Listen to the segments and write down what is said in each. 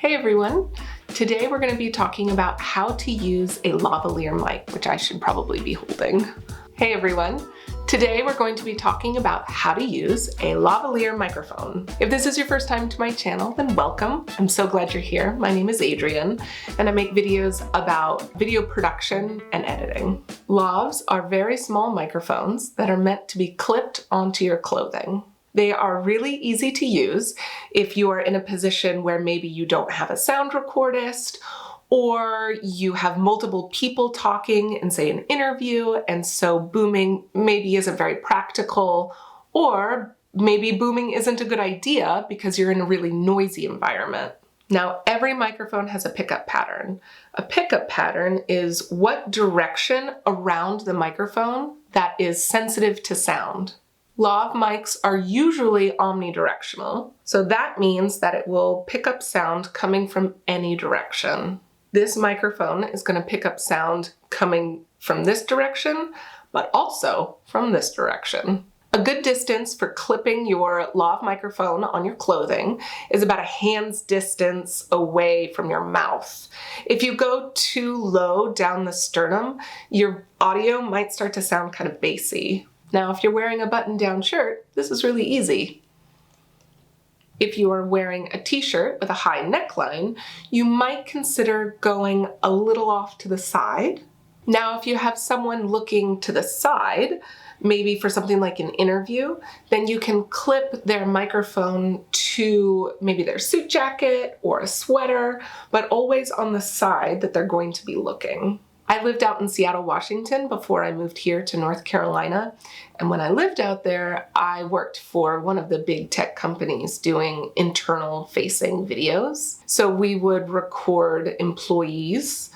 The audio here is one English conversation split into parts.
Hey everyone! Today we're going to be talking about how to use a lavalier mic, which I should probably be holding. Hey everyone! Today we're going to be talking about how to use a lavalier microphone. If this is your first time to my channel, then welcome. I'm so glad you're here. My name is Adrienne, and I make videos about video production and editing. Lavs are very small microphones that are meant to be clipped onto your clothing. They are really easy to use if you are in a position where maybe you don't have a sound recordist, or you have multiple people talking in, say, an interview, and so booming maybe isn't very practical, or maybe booming isn't a good idea because you're in a really noisy environment. Now, every microphone has a pickup pattern. A pickup pattern is what direction around the microphone that is sensitive to sound. Lav mics are usually omnidirectional, so that means that it will pick up sound coming from any direction. This microphone is going to pick up sound coming from this direction, but also from this direction. A good distance for clipping your lav microphone on your clothing is about a hand's distance away from your mouth. If you go too low down the sternum, your audio might start to sound kind of bassy. Now, if you're wearing a button-down shirt, this is really easy. If you are wearing a t-shirt with a high neckline, you might consider going a little off to the side. Now, if you have someone looking to the side, maybe for something like an interview, then you can clip their microphone to maybe their suit jacket or a sweater, but always on the side that they're going to be looking. I lived out in Seattle, Washington before I moved here to North Carolina. And when I lived out there, I worked for one of the big tech companies doing internal facing videos. So we would record employees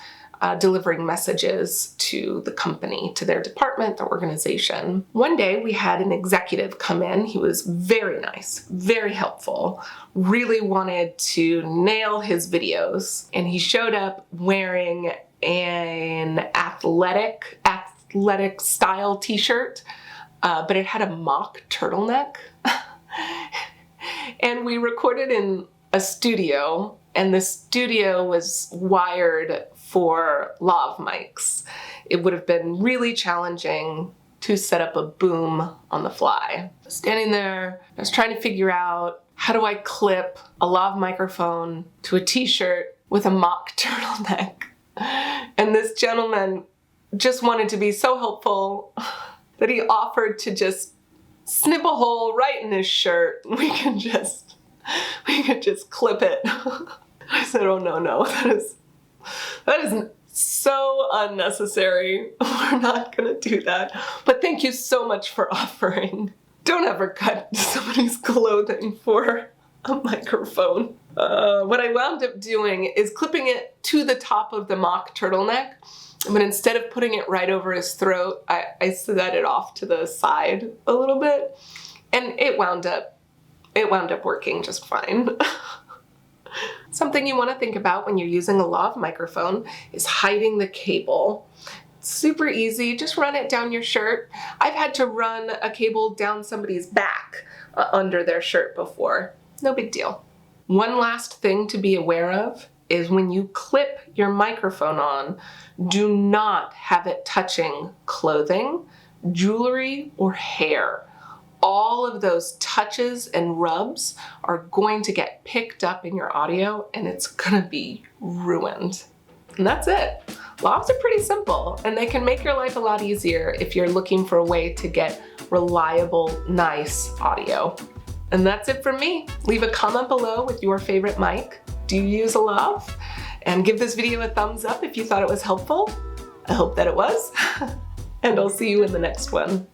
delivering messages to the company, to their department, their organization. One day we had an executive come in. He was very nice, very helpful, really wanted to nail his videos. And he showed up wearing an athletic style t-shirt, but it had a mock turtleneck. And we recorded in a studio, and the studio was wired for lav mics. It would have been really challenging to set up a boom on the fly. Standing there, I was trying to figure out, how do I clip a lav microphone to a t-shirt with a mock turtleneck? And this gentleman just wanted to be so helpful that he offered to just snip a hole right in his shirt. We could just clip it. I said, oh no, that is so unnecessary. We're not gonna do that. But thank you so much for offering. Don't ever cut somebody's clothing for a microphone. What I wound up doing is clipping it to the top of the mock turtleneck, but instead of putting it right over his throat, I set it off to the side a little bit, and it wound up working just fine. Something you want to think about when you're using a lav microphone is hiding the cable. It's super easy, just run it down your shirt. I've had to run a cable down somebody's back under their shirt before. No big deal. One last thing to be aware of is when you clip your microphone on, do not have it touching clothing, jewelry, or hair. All of those touches and rubs are going to get picked up in your audio, and it's gonna be ruined. And that's it. Lavs are pretty simple, and they can make your life a lot easier if you're looking for a way to get reliable, nice audio. And that's it from me. Leave a comment below with your favorite mic. Do you use a lav? And give this video a thumbs up if you thought it was helpful. I hope that it was. And I'll see you in the next one.